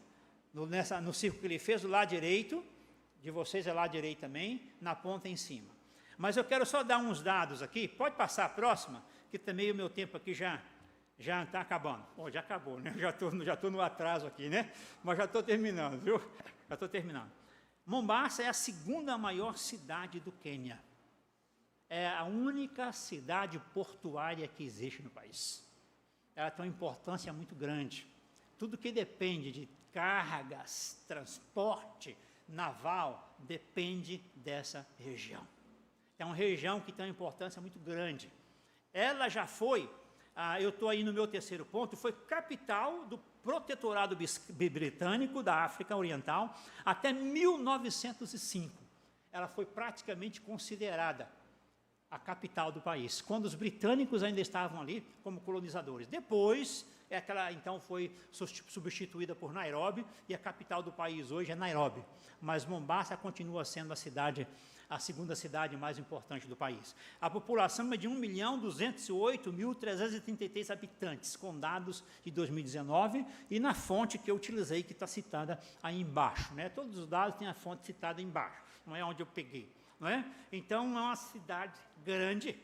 No círculo que ele fez, do lado direito, de vocês é lado direito também, na ponta em cima. Mas eu quero só dar uns dados aqui, pode passar a próxima, que também o meu tempo aqui já está acabando. Já acabou, né? Já estou no atraso aqui, né? Mas já estou terminando, viu? Já estou terminando. Mombasa é a segunda maior cidade do Quênia. É a única cidade portuária que existe no país. Ela tem uma importância muito grande. Tudo que depende de cargas, transporte naval, depende dessa região. É uma região que tem uma importância muito grande. Ela já foi, eu estou aí no meu terceiro ponto, foi capital do protetorado britânico da África Oriental até 1905. Ela foi praticamente considerada a capital do país, quando os britânicos ainda estavam ali como colonizadores. Depois, então foi substituída por Nairobi, e a capital do país hoje é Nairobi. Mas Mombasa continua sendo a segunda cidade mais importante do país. A população é de 1.208.333 habitantes, com dados de 2019, e na fonte que eu utilizei, que está citada aí embaixo, né? Todos os dados têm a fonte citada embaixo, não é onde eu peguei. Não é? Então, é uma cidade grande,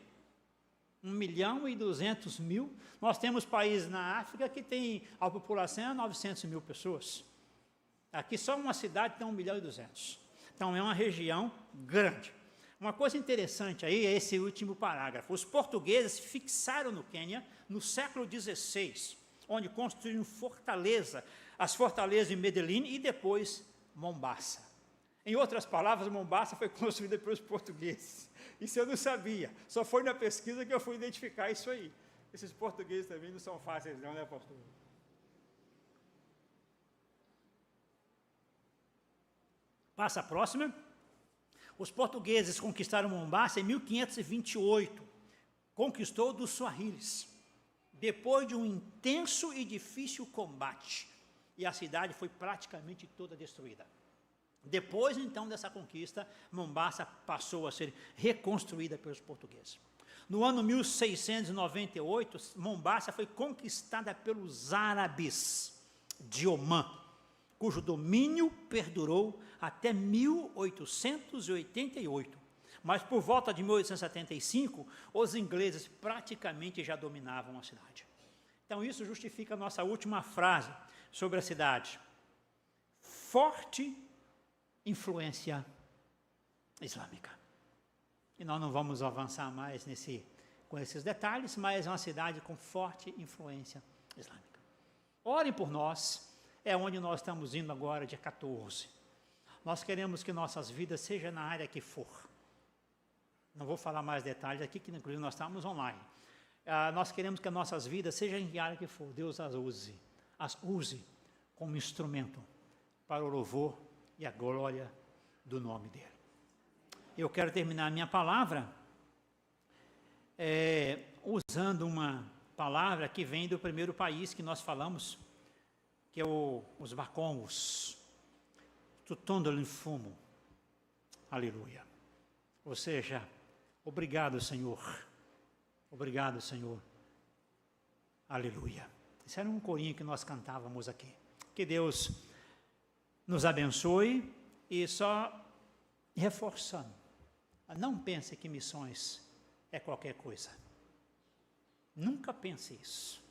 1.200.000. Nós temos países na África que tem a população de 900.000 pessoas. Aqui só uma cidade tem 1.200.000. Então, é uma região grande. Uma coisa interessante aí é esse último parágrafo. Os portugueses se fixaram no Quênia no século XVI, onde construíram as fortalezas de Medellín e depois Mombasa. Em outras palavras, Mombasa foi construída pelos portugueses. Isso eu não sabia. Só foi na pesquisa que eu fui identificar isso aí. Esses portugueses também não são fáceis não, né, pastor? Passa a próxima. Os portugueses conquistaram Mombasa em 1528. Conquistou dos Swahilis. Depois de um intenso e difícil combate. E a cidade foi praticamente toda destruída. Depois, então, dessa conquista, Mombasa passou a ser reconstruída pelos portugueses. No ano 1698, Mombasa foi conquistada pelos árabes de Omã, cujo domínio perdurou até 1888. Mas, por volta de 1875, os ingleses praticamente já dominavam a cidade. Então isso justifica a nossa última frase sobre a cidade. Forte influência islâmica. E nós não vamos avançar mais com esses detalhes, mas é uma cidade com forte influência islâmica. Orem por nós, é onde nós estamos indo agora, dia 14. Nós queremos que nossas vidas sejam na área que for. Não vou falar mais detalhes aqui, que inclusive nós estamos online. Nós queremos que as nossas vidas sejam em que área que for. Deus as use como instrumento para o louvor e a glória do nome dele. Eu quero terminar a minha palavra usando uma palavra que vem do primeiro país que nós falamos, que é os Bacongos, Tutondolin Fumo, aleluia. Ou seja, obrigado, Senhor, aleluia. Esse era um corinho que nós cantávamos aqui. Que Deus nos abençoe e só reforçando, não pense que missões é qualquer coisa. Nunca pense isso.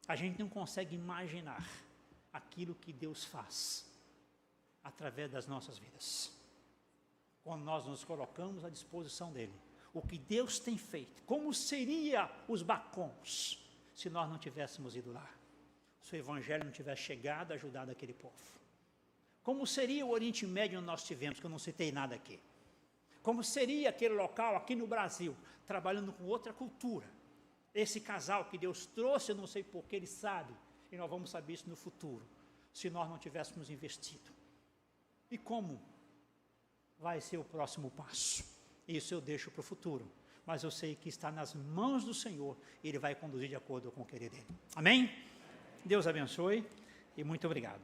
A gente não consegue imaginar aquilo que Deus faz através das nossas vidas. Quando nós nos colocamos à disposição dele. O que Deus tem feito. Como seria os Bacons se nós não tivéssemos ido lá? Se o Evangelho não tivesse chegado, ajudado aquele povo. Como seria o Oriente Médio onde nós tivemos, que eu não citei nada aqui. Como seria aquele local aqui no Brasil, trabalhando com outra cultura. Esse casal que Deus trouxe, eu não sei porque ele sabe, e nós vamos saber isso no futuro, se nós não tivéssemos investido. E como vai ser o próximo passo? Isso eu deixo para o futuro, mas eu sei que está nas mãos do Senhor, e Ele vai conduzir de acordo com o querer dele. Amém? Deus abençoe e muito obrigado.